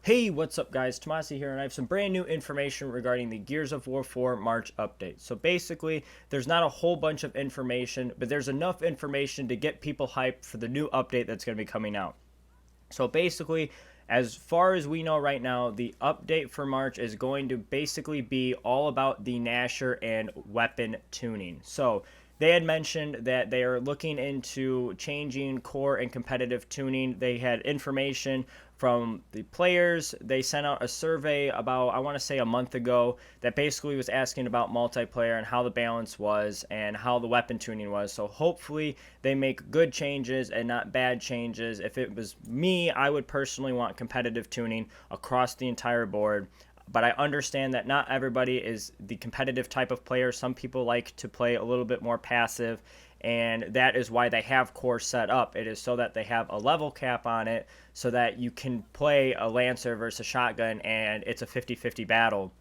Hey, what's up guys, Tomasi here, and I have some brand new information regarding the Gears of War 4 March update. So basically, there's not a whole bunch of information, but there's enough information to get people hyped for the new update that's going to be coming out. So basically, as far as we know right now, the update for March is going to basically be all about the Gnasher and weapon tuning. So they had mentioned that they are looking into changing core and competitive tuning. They had information from the players. They sent out a survey about, I want to say, a month ago that basically was asking about multiplayer and how the balance was and how the weapon tuning was. So hopefully they make good changes and not bad changes. If it was me, I would personally want competitive tuning across the entire board. But I understand that not everybody is the competitive type of player. Some people like to play a little bit more passive, and that is why they have core set up. It is so that they have a level cap on it so that you can play a Lancer versus a shotgun and it's a 50-50 battle,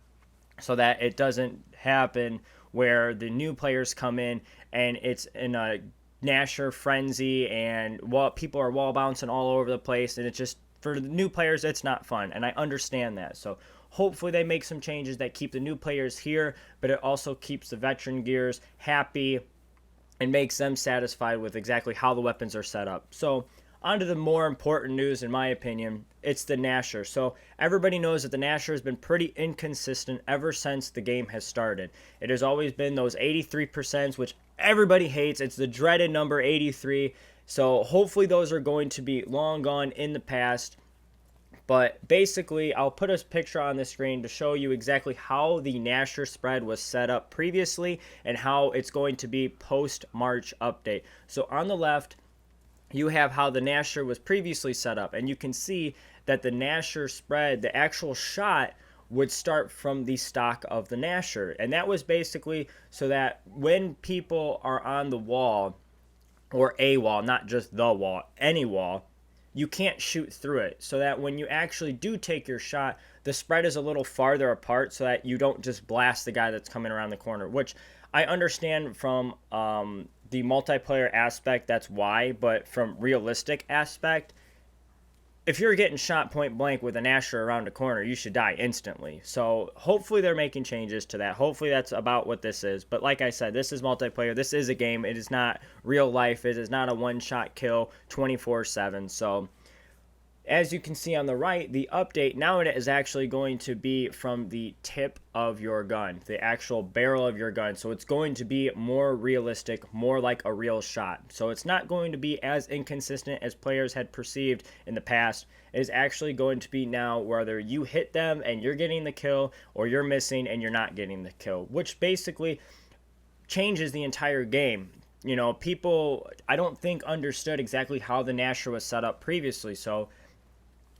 so that it doesn't happen where the new players come in and it's in a Gnasher frenzy and people are wall bouncing all over the place, and it's just, for the new players, it's not fun, and I understand that. So hopefully they make some changes that keep the new players here, but it also keeps the veteran gears happy and makes them satisfied with exactly how the weapons are set up. So on to the more important news, in my opinion. It's the Gnasher. So everybody knows that the Gnasher has been pretty inconsistent ever since the game has started. It has always been those 83%, which everybody hates. It's the dreaded number 83. So hopefully those are going to be long gone in the past. But basically, I'll put a picture on the screen to show you exactly how the Gnasher spread was set up previously and how it's going to be post-March update. So on the left, you have how the Gnasher was previously set up, and you can see that the Gnasher spread, the actual shot, would start from the stock of the Gnasher. And that was basically so that when people are on the wall, or a wall, not just the wall, any wall, you can't shoot through it, so that when you actually do take your shot, the spread is a little farther apart so that you don't just blast the guy that's coming around the corner, which I understand from the multiplayer aspect, that's why, but from realistic aspect, if you're getting shot point blank with a Gnasher around a corner, you should die instantly. So hopefully they're making changes to that. Hopefully that's about what this is. But like I said, this is multiplayer. This is a game. It is not real life. It is not a one-shot kill 24/7. So as you can see on the right, the update now it is actually going to be from the tip of your gun, the actual barrel of your gun. So it's going to be more realistic, more like a real shot. So it's not going to be as inconsistent as players had perceived in the past. It is actually going to be now whether you hit them and you're getting the kill, or you're missing and you're not getting the kill, which basically changes the entire game. You know, people, I don't think, understood exactly how the Gnasher was set up previously. So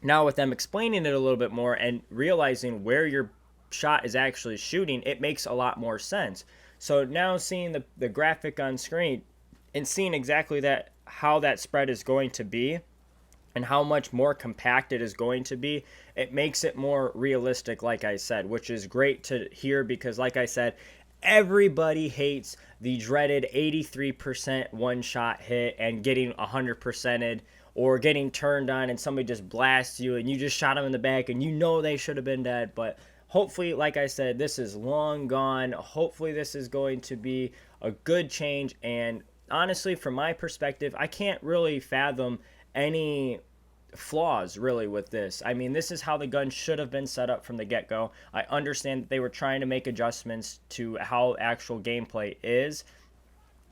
now with them explaining it a little bit more and realizing where your shot is actually shooting, it makes a lot more sense. So now seeing the graphic on screen and seeing exactly that, how that spread is going to be and how much more compact it is going to be, it makes it more realistic, like I said, which is great to hear because, like I said, everybody hates the dreaded 83% one-shot hit and getting 100%ed, or getting turned on and somebody just blasts you and you just shot them in the back and you know they should have been dead. But hopefully, like I said, this is long gone. Hopefully this is going to be a good change, and honestly, from my perspective, I can't really fathom any flaws really with this. I mean, this is how the gun should have been set up from the get-go. I understand that they were trying to make adjustments to how actual gameplay is,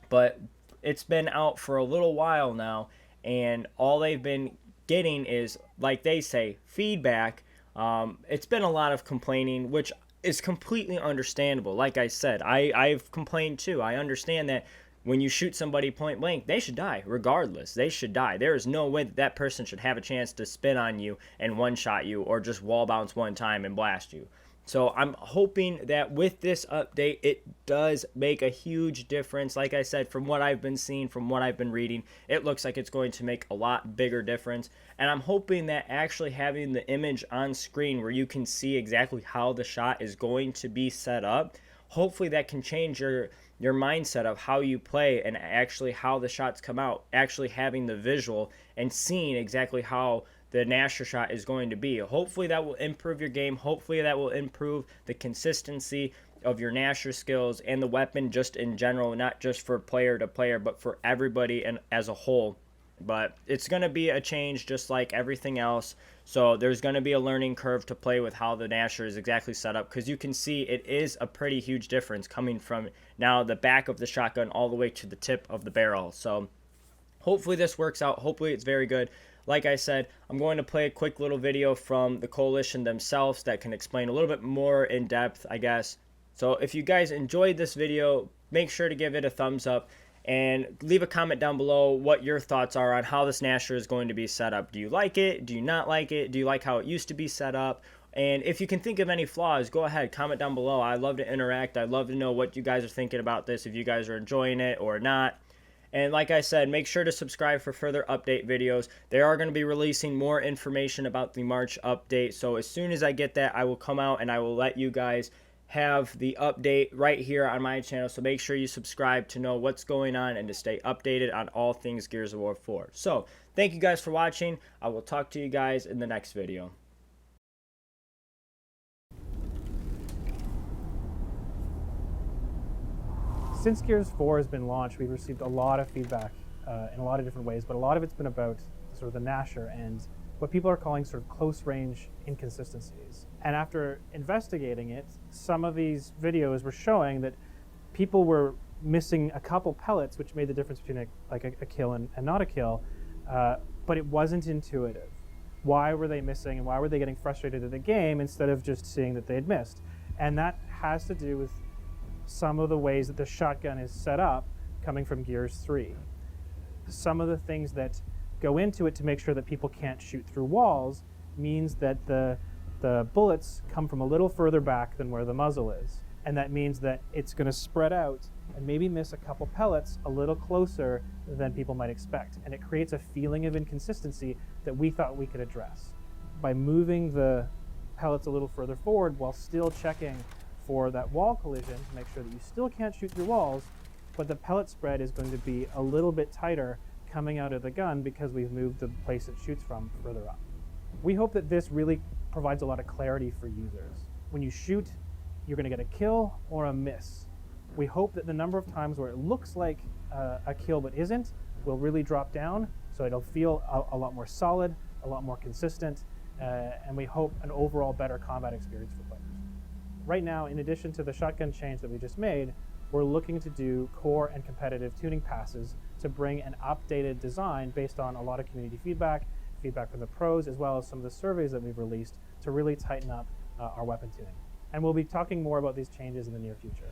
but it's been out for a little while now, and all they've been getting is, like they say, feedback. It's been a lot of complaining, which is completely understandable. Like I said, I've complained too. I understand that when you shoot somebody point blank, they should die regardless. They should die. There is no way that that person should have a chance to spin on you and one-shot you, or just wall bounce one time and blast you. So I'm hoping that with this update, it does make a huge difference. Like I said, from what I've been seeing, from what I've been reading, it looks like it's going to make a lot bigger difference. And I'm hoping that actually having the image on screen where you can see exactly how the shot is going to be set up, hopefully that can change your mindset of how you play and actually how the shots come out, actually having the visual and seeing exactly how the Gnasher shot is going to be. Hopefully that will improve your game. Hopefully that will improve the consistency of your Gnasher skills and the weapon just in general, not just for player to player, but for everybody and as a whole. But it's going to be a change just like everything else. So there's going to be a learning curve to play with how the Gnasher is exactly set up, because you can see it is a pretty huge difference coming from now the back of the shotgun all the way to the tip of the barrel. So hopefully this works out. Hopefully it's very good. Like I said, I'm going to play a quick little video from the Coalition themselves that can explain a little bit more in depth, I guess. So if you guys enjoyed this video, make sure to give it a thumbs up and leave a comment down below what your thoughts are on how this Gnasher is going to be set up. Do you like it? Do you not like it? Do you like how it used to be set up? And if you can think of any flaws, go ahead, comment down below. I love to interact. I'd love to know what you guys are thinking about this, if you guys are enjoying it or not. And like I said, make sure to subscribe for further update videos. They are going to be releasing more information about the March update. So as soon as I get that, I will come out and I will let you guys have the update right here on my channel. So make sure you subscribe to know what's going on and to stay updated on all things Gears of War 4. So thank you guys for watching. I will talk to you guys in the next video. Since Gears 4 has been launched, we've received a lot of feedback in a lot of different ways, but a lot of it's been about sort of the Gnasher and what people are calling sort of close-range inconsistencies. And after investigating it, some of these videos were showing that people were missing a couple pellets, which made the difference between a kill and not a kill, but it wasn't intuitive. Why were they missing, and why were they getting frustrated at the game instead of just seeing that they had missed? And that has to do with some of the ways that the shotgun is set up coming from Gears 3. Some of the things that go into it to make sure that people can't shoot through walls means that the bullets come from a little further back than where the muzzle is. And that means that it's going to spread out and maybe miss a couple pellets a little closer than people might expect. And it creates a feeling of inconsistency that we thought we could address. By moving the pellets a little further forward while still checking for that wall collision to make sure that you still can't shoot through walls, but the pellet spread is going to be a little bit tighter coming out of the gun because we've moved the place it shoots from further up. We hope that this really provides a lot of clarity for users. When you shoot, you're going to get a kill or a miss. We hope that the number of times where it looks like a kill but isn't will really drop down, so it'll feel a lot more solid, a lot more consistent, and we hope an overall better combat experience for players. Right now, in addition to the shotgun change that we just made, we're looking to do core and competitive tuning passes to bring an updated design based on a lot of community feedback from the pros, as well as some of the surveys that we've released to really tighten up our weapon tuning. And we'll be talking more about these changes in the near future.